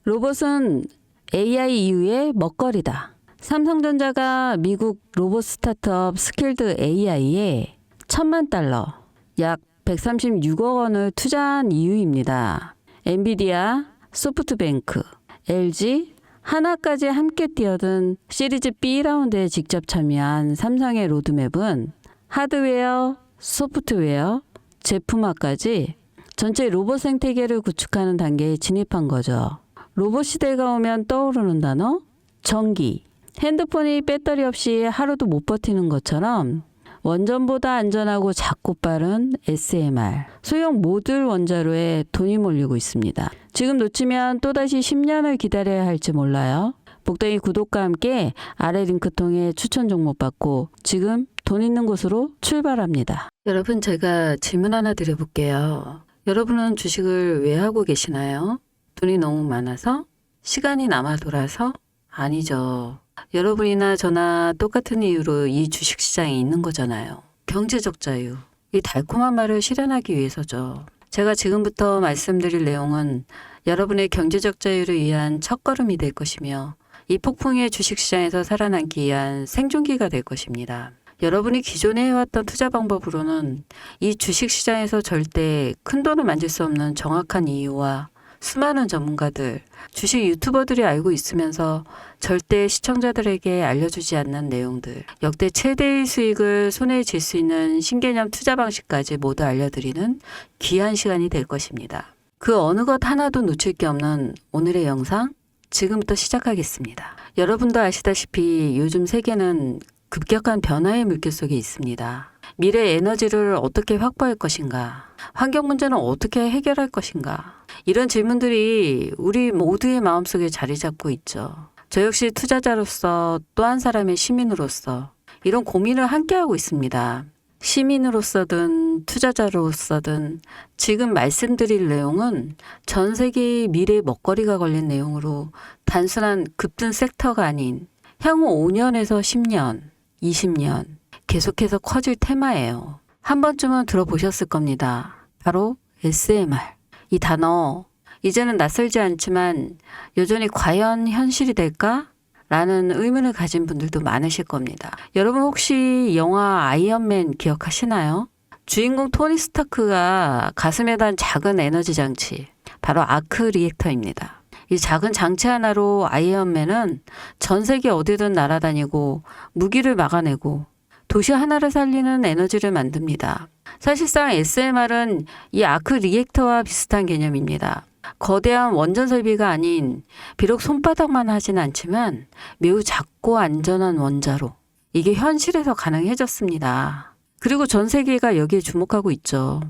로봇은 AI 이후의 먹거리다. 삼성전자가 미국 로봇 스타트업 스킬드 AI에 1,000만 달러, 약 136억 원을 투자한 이유입니다. 엔비디아, 소프트뱅크, LG, 하나까지 함께 뛰어든 시리즈 B 라운드에 직접 참여한 삼성의 로드맵은 하드웨어, 소프트웨어, 제품화까지 전체 로봇 생태계를 구축하는 단계에 진입한 거죠. 로봇 시대가 오면 떠오르는 단어? 전기. 핸드폰이 배터리 없이 하루도 못 버티는 것처럼 원전보다 안전하고 작고 빠른 SMR, 소형 모듈 원자로에 돈이 몰리고 있습니다. 지금 놓치면 또다시 10년을 기다려야 할지 몰라요. 복덩이 구독과 함께 아래 링크 통해 추천 종목 받고 지금 돈 있는 곳으로 출발합니다. 여러분, 제가 질문 하나 드려볼게요. 여러분은 주식을 왜 하고 계시나요? 돈이 너무 많아서? 시간이 남아 돌아서? 아니죠. 여러분이나 저나 똑같은 이유로 이 주식시장에 있는 거잖아요. 경제적 자유. 이 달콤한 말을 실현하기 위해서죠. 제가 지금부터 말씀드릴 내용은 여러분의 경제적 자유를 위한 첫걸음이 될 것이며 이 폭풍의 주식시장에서 살아남기 위한 생존기가 될 것입니다. 여러분이 기존에 해왔던 투자 방법으로는 이 주식시장에서 절대 큰 돈을 만질 수 없는 정확한 이유와 수많은 전문가들, 주식 유튜버들이 알고 있으면서 절대 시청자들에게 알려주지 않는 내용들, 역대 최대의 수익을 손에 쥘 수 있는 신개념 투자 방식까지 모두 알려드리는 귀한 시간이 될 것입니다. 그 어느 것 하나도 놓칠 게 없는 오늘의 영상, 지금부터 시작하겠습니다. 여러분도 아시다시피 요즘 세계는 급격한 변화의 물결 속에 있습니다. 미래 에너지를 어떻게 확보할 것인가? 환경 문제는 어떻게 해결할 것인가? 이런 질문들이 우리 모두의 마음속에 자리 잡고 있죠. 저 역시 투자자로서 또 한 사람의 시민으로서 이런 고민을 함께하고 있습니다. 시민으로서든 투자자로서든 지금 말씀드릴 내용은 전 세계의 미래 먹거리가 걸린 내용으로 단순한 급등 섹터가 아닌 향후 5년에서 10년, 20년 계속해서 커질 테마예요. 한 번쯤은 들어보셨을 겁니다. 바로 SMR. 이 단어 이제는 낯설지 않지만 여전히 과연 현실이 될까? 라는 의문을 가진 분들도 많으실 겁니다. 여러분 혹시 영화 아이언맨 기억하시나요? 주인공 토니 스타크가 가슴에 단 작은 에너지 장치, 바로 아크 리액터입니다. 이 작은 장치 하나로 아이언맨은 전 세계 어디든 날아다니고 무기를 막아내고 도시 하나를 살리는 에너지를 만듭니다. 사실상 SMR은 이 아크 리액터와 비슷한 개념입니다. 거대한 원전 설비가 아닌 비록 손바닥만 하진 않지만 매우 작고 안전한 원자로. 이게 현실에서 가능해졌습니다. 그리고 전 세계가 여기에 주목하고 있죠.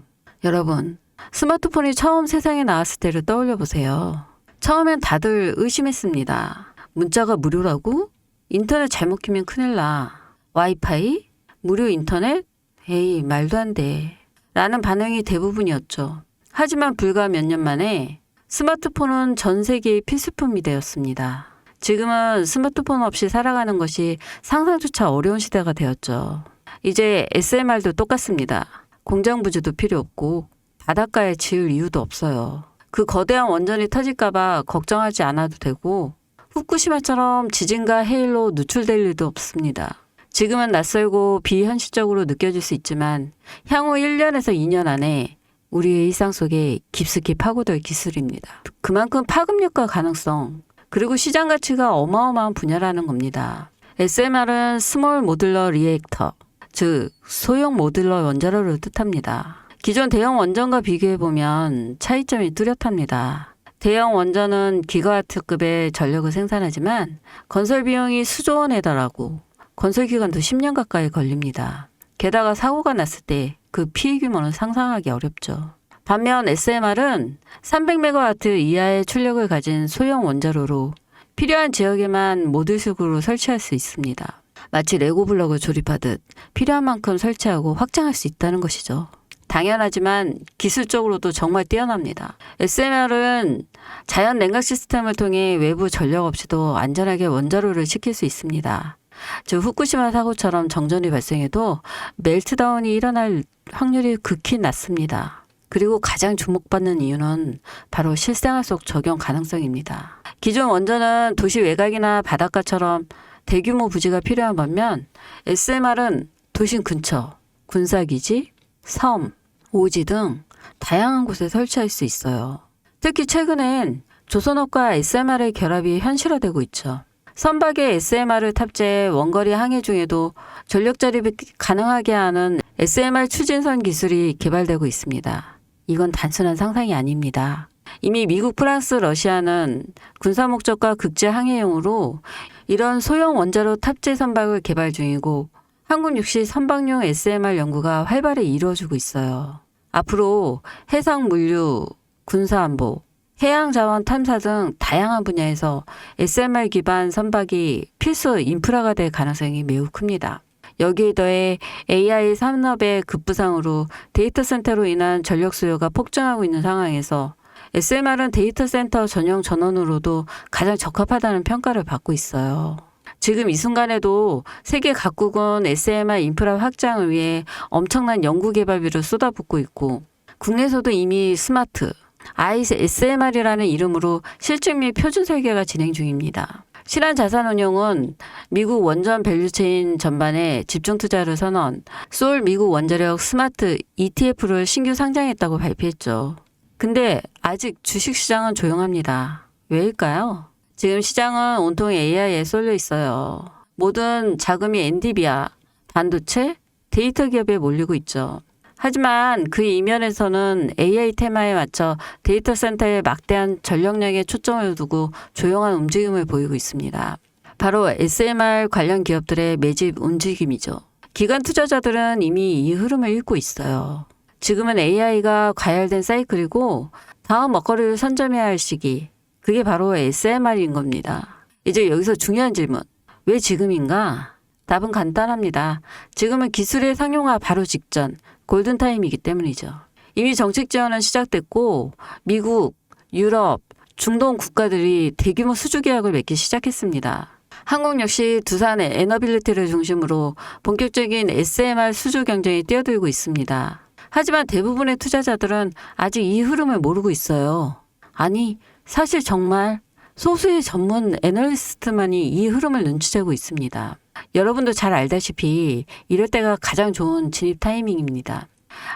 여러분, 스마트폰이 처음 세상에 나왔을 때를 떠올려 보세요. 처음엔 다들 의심했습니다. 문자가 무료라고? 인터넷 잘못 키면 큰일 나. 와이파이? 무료 인터넷? 에이, 말도 안 돼. 라는 반응이 대부분이었죠. 하지만 불과 몇 년 만에 스마트폰은 전 세계의 필수품이 되었습니다. 지금은 스마트폰 없이 살아가는 것이 상상조차 어려운 시대가 되었죠. 이제 SMR도 똑같습니다. 공장 부지도 필요 없고 바닷가에 지을 이유도 없어요. 그 거대한 원전이 터질까봐 걱정하지 않아도 되고 후쿠시마처럼 지진과 해일로 누출될 일도 없습니다. 지금은 낯설고 비현실적으로 느껴질 수 있지만 향후 1년에서 2년 안에 우리의 일상 속에 깊숙이 파고들 기술입니다. 그만큼 파급력과 가능성, 그리고 시장 가치가 어마어마한 분야라는 겁니다. SMR은 스몰 모듈러 리액터, 즉 소형 모듈러 원자로를 뜻합니다. 기존 대형 원전과 비교해보면 차이점이 뚜렷합니다. 대형 원전은 기가와트급의 전력을 생산하지만 건설 비용이 수조 원에 달하고 건설 기간도 10년 가까이 걸립니다. 게다가 사고가 났을 때 그 피해 규모는 상상하기 어렵죠. 반면 SMR은 300메가와트 이하의 출력을 가진 소형 원자로로 필요한 지역에만 모듈식으로 설치할 수 있습니다. 마치 레고 블록을 조립하듯 필요한 만큼 설치하고 확장할 수 있다는 것이죠. 당연하지만 기술적으로도 정말 뛰어납니다. SMR은 자연 냉각 시스템을 통해 외부 전력 없이도 안전하게 원자로를 식힐 수 있습니다. 즉 후쿠시마 사고처럼 정전이 발생해도 멜트다운이 일어날 확률이 극히 낮습니다. 그리고 가장 주목받는 이유는 바로 실생활 속 적용 가능성입니다. 기존 원전은 도시 외곽이나 바닷가처럼 대규모 부지가 필요한 반면 SMR은 도심 근처, 군사기지, 섬, 오지 등 다양한 곳에 설치할 수 있어요. 특히 최근엔 조선업과 SMR의 결합이 현실화되고 있죠. 선박에 SMR을 탑재해 원거리 항해 중에도 전력 자립이 가능하게 하는 SMR 추진선 기술이 개발되고 있습니다. 이건 단순한 상상이 아닙니다. 이미 미국, 프랑스, 러시아는 군사 목적과 국제 항해용으로 이런 소형 원자로 탑재 선박을 개발 중이고 한국 역시 선박용 SMR 연구가 활발히 이루어지고 있어요. 앞으로 해상 물류, 군사안보, 해양자원 탐사 등 다양한 분야에서 SMR 기반 선박이 필수 인프라가 될 가능성이 매우 큽니다. 여기에 더해 AI 산업의 급부상으로 데이터 센터로 인한 전력 수요가 폭증하고 있는 상황에서 SMR은 데이터 센터 전용 전원으로도 가장 적합하다는 평가를 받고 있어요. 지금 이 순간에도 세계 각국은 SMR 인프라 확장을 위해 엄청난 연구 개발비를 쏟아붓고 있고 국내에서도 이미 스마트, SMR이라는 이름으로 실증 및 표준 설계가 진행 중입니다. 신한자산운용은 미국 원전 밸류체인 전반에 집중 투자를 선언, 소울 미국 원자력 스마트 ETF를 신규 상장했다고 발표했죠. 근데 아직 주식시장은 조용합니다. 왜일까요? 지금 시장은 온통 AI에 쏠려 있어요. 모든 자금이 엔비디아, 반도체, 데이터 기업에 몰리고 있죠. 하지만 그 이면에서는 AI 테마에 맞춰 데이터 센터에 막대한 전력량에 초점을 두고 조용한 움직임을 보이고 있습니다. 바로 SMR 관련 기업들의 매집 움직임이죠. 기관 투자자들은 이미 이 흐름을 읽고 있어요. 지금은 AI가 과열된 사이클이고 다음 먹거리를 선점해야 할 시기. 그게 바로 SMR인 겁니다. 이제 여기서 중요한 질문. 왜 지금인가? 답은 간단합니다. 지금은 기술의 상용화 바로 직전, 골든타임이기 때문이죠. 이미 정책 지원은 시작됐고 미국, 유럽, 중동 국가들이 대규모 수주 계약을 맺기 시작했습니다. 한국 역시 두산의 에너빌리티를 중심으로 본격적인 SMR 수주 경쟁에 뛰어들고 있습니다. 하지만 대부분의 투자자들은 아직 이 흐름을 모르고 있어요. 아니, 사실 정말 소수의 전문 애널리스트만이 이 흐름을 눈치채고 있습니다. 여러분도 잘 알다시피 이럴 때가 가장 좋은 진입 타이밍입니다.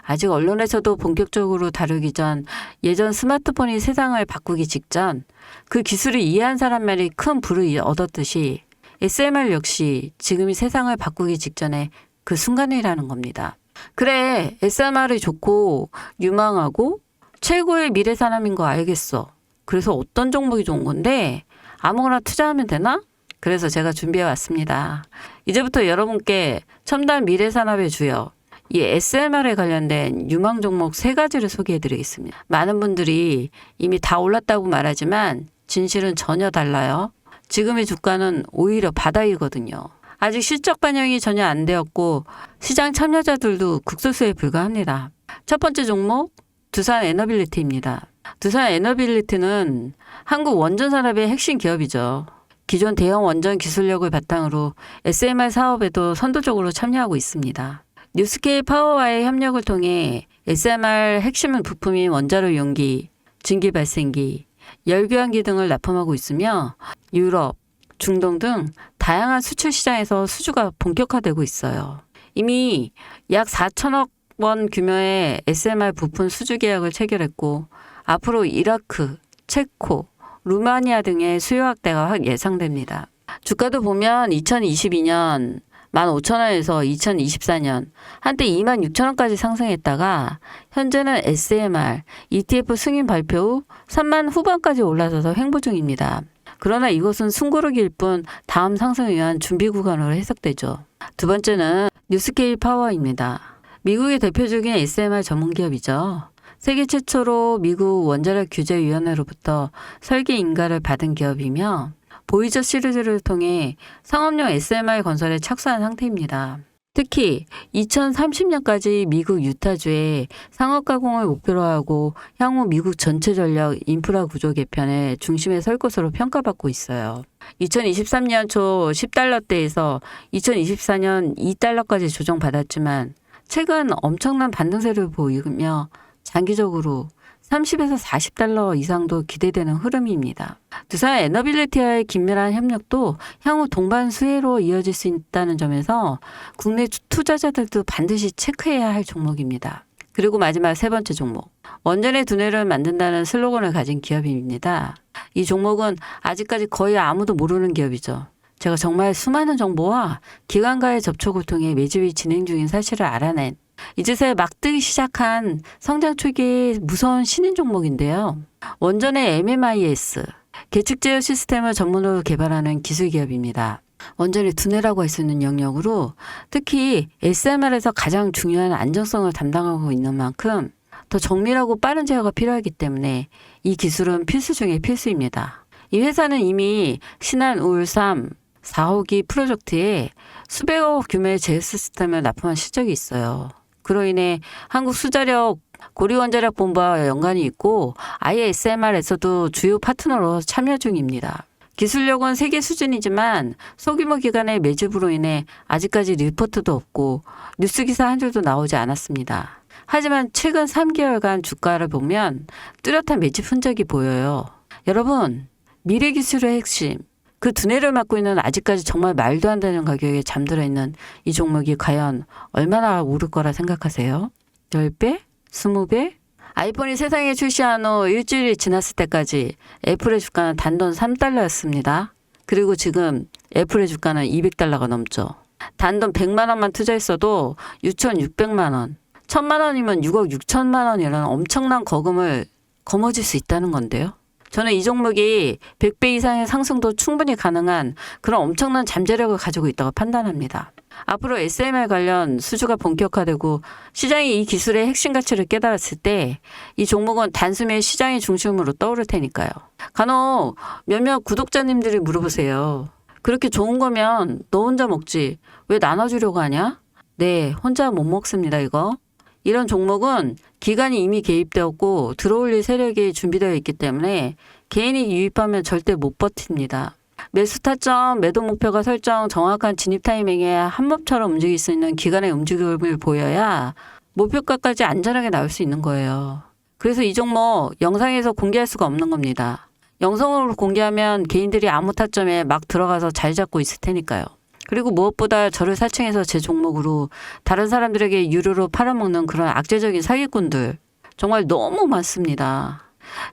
아직 언론에서도 본격적으로 다루기 전 예전 스마트폰이 세상을 바꾸기 직전 그 기술을 이해한 사람만이 큰 부를 얻었듯이 SMR 역시 지금이 세상을 바꾸기 직전에 그 순간이라는 겁니다. 그래, SMR이 좋고 유망하고 최고의 미래 산업인 거 알겠어. 그래서 어떤 종목이 좋은 건데 아무거나 투자하면 되나? 그래서 제가 준비해 왔습니다. 이제부터 여러분께 첨단 미래 산업의 주역, 이 SMR에 관련된 유망 종목 3가지를 소개해 드리겠습니다. 많은 분들이 이미 다 올랐다고 말하지만 진실은 전혀 달라요. 지금의 주가는 오히려 바닥이거든요. 아직 실적 반영이 전혀 안 되었고 시장 참여자들도 극소수에 불과합니다. 첫 번째 종목, 두산 에너빌리티입니다. 두산 에너빌리티는 한국 원전 산업의 핵심 기업이죠. 기존 대형 원전 기술력을 바탕으로 SMR 사업에도 선도적으로 참여하고 있습니다. 뉴스케일 파워와의 협력을 통해 SMR 핵심 부품인 원자로 용기, 증기 발생기, 열교환기 등을 납품하고 있으며 유럽, 중동 등 다양한 수출 시장에서 수주가 본격화되고 있어요. 이미 약 4천억 원 규모의 SMR 부품 수주 계약을 체결했고 앞으로 이라크, 체코, 루마니아 등의 수요 확대가 예상됩니다. 주가도 보면 2022년 15,000원에서 2024년 한때 26,000원까지 상승했다가 현재는 SMR, ETF 승인 발표 후 3만 후반까지 올라서서 횡보 중입니다. 그러나 이것은 숨고르기일 뿐 다음 상승을 위한 준비 구간으로 해석되죠. 두 번째는 뉴스케일 파워입니다. 미국의 대표적인 SMR 전문 기업이죠. 세계 최초로 미국 원자력 규제위원회로부터 설계 인가를 받은 기업이며 보이저 시리즈를 통해 상업용 SMR 건설에 착수한 상태입니다. 특히 2030년까지 미국 유타주에 상업 가공을 목표로 하고 향후 미국 전체 전력 인프라 구조 개편의 중심에 설 것으로 평가받고 있어요. 2023년 초 10달러대에서 2024년 2달러까지 조정받았지만 최근 엄청난 반등세를 보이며 장기적으로 30에서 40달러 이상도 기대되는 흐름입니다. 두산 에너빌리티와의 긴밀한 협력도 향후 동반 수혜로 이어질 수 있다는 점에서 국내 투자자들도 반드시 체크해야 할 종목입니다. 그리고 마지막 세 번째 종목. 원전의 두뇌를 만든다는 슬로건을 가진 기업입니다. 이 종목은 아직까지 거의 아무도 모르는 기업이죠. 제가 정말 수많은 정보와 기관과의 접촉을 통해 매집이 진행 중인 사실을 알아낸 이제서야 막 뜨기 시작한 성장 초기의 무서운 신인 종목인데요. 원전의 MMIS, 계측 제어 시스템을 전문으로 개발하는 기술 기업입니다. 원전의 두뇌라고 할 수 있는 영역으로 특히 SMR에서 가장 중요한 안정성을 담당하고 있는 만큼 더 정밀하고 빠른 제어가 필요하기 때문에 이 기술은 필수 중의 필수입니다. 이 회사는 이미 신한 우울3 4호기 프로젝트에 수백억 규모의 제어 시스템을 납품한 실적이 있어요. 그로 인해 한국 수자력 고리원자력 본부와 연관이 있고 아예 SMR에서도 주요 파트너로 참여 중입니다. 기술력은 세계 수준이지만 소규모 기관의 매집으로 인해 아직까지 리포트도 없고 뉴스기사 한 줄도 나오지 않았습니다. 하지만 최근 3개월간 주가를 보면 뚜렷한 매집 흔적이 보여요. 여러분, 미래 기술의 핵심, 그 두뇌를 맡고 있는 아직까지 정말 말도 안 되는 가격에 잠들어 있는 이 종목이 과연 얼마나 오를 거라 생각하세요? 10배? 20배? 아이폰이 세상에 출시한 후 일주일이 지났을 때까지 애플의 주가는 단돈 3달러였습니다. 그리고 지금 애플의 주가는 200달러가 넘죠. 단돈 100만 원만 투자했어도 6,600만 원, 1,000만 원이면 6억 6천만 원이라는 엄청난 거금을 거머쥘 수 있다는 건데요. 저는 이 종목이 100배 이상의 상승도 충분히 가능한 그런 엄청난 잠재력을 가지고 있다고 판단합니다. 앞으로 SMR 관련 수주가 본격화되고 시장이 이 기술의 핵심 가치를 깨달았을 때 이 종목은 단숨에 시장의 중심으로 떠오를 테니까요. 간혹 몇몇 구독자님들이 물어보세요. 그렇게 좋은 거면 너 혼자 먹지 왜 나눠주려고 하냐? 네, 혼자 못 먹습니다 이거. 이런 종목은 기관이 이미 개입되었고 들어올릴 세력이 준비되어 있기 때문에 개인이 유입하면 절대 못 버팁니다. 매수 타점, 매도 목표가 설정, 정확한 진입 타이밍에 한몸처럼 움직일 수 있는 기관의 움직임을 보여야 목표가까지 안전하게 나올 수 있는 거예요. 그래서 이 종목 영상에서 공개할 수가 없는 겁니다. 영상으로 공개하면 개인들이 아무 타점에 막 들어가서 잘 잡고 있을 테니까요. 그리고 무엇보다 저를 사칭해서 제 종목으로 다른 사람들에게 유료로 팔아먹는 그런 악재적인 사기꾼들 정말 너무 많습니다.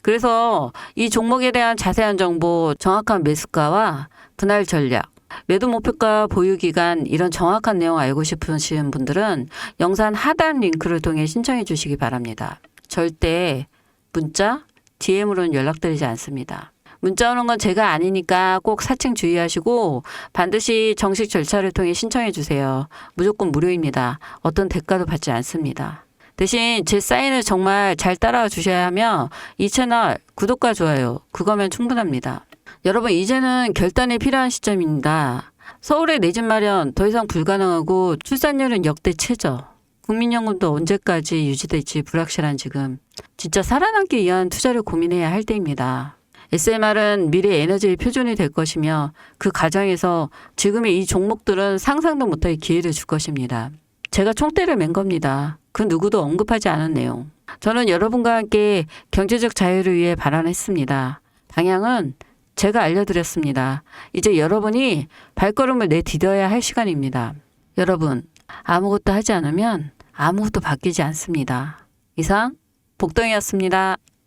그래서 이 종목에 대한 자세한 정보, 정확한 매수가와 분할 전략, 매도 목표가 보유 기간 이런 정확한 내용 알고 싶으신 분들은 영상 하단 링크를 통해 신청해 주시기 바랍니다. 절대 문자, DM으로는 연락드리지 않습니다. 문자 오는 건 제가 아니니까 꼭 사칭 주의하시고 반드시 정식 절차를 통해 신청해 주세요. 무조건 무료입니다. 어떤 대가도 받지 않습니다. 대신 제 사인을 정말 잘 따라와 주셔야 하며 이 채널 구독과 좋아요 그거면 충분합니다. 여러분 이제는 결단이 필요한 시점입니다. 서울의 내 집 마련 더 이상 불가능하고 출산율은 역대 최저. 국민연금도 언제까지 유지될지 불확실한 지금 진짜 살아남기 위한 투자를 고민해야 할 때입니다. SMR은 미래 에너지의 표준이 될 것이며 그 과정에서 지금의 이 종목들은 상상도 못할 기회를 줄 것입니다. 제가 총대를 맨 겁니다. 그 누구도 언급하지 않은 내용. 저는 여러분과 함께 경제적 자유를 위해 발언했습니다. 방향은 제가 알려드렸습니다. 이제 여러분이 발걸음을 내디뎌야 할 시간입니다. 여러분, 아무것도 하지 않으면 아무것도 바뀌지 않습니다. 이상 복덩이였습니다.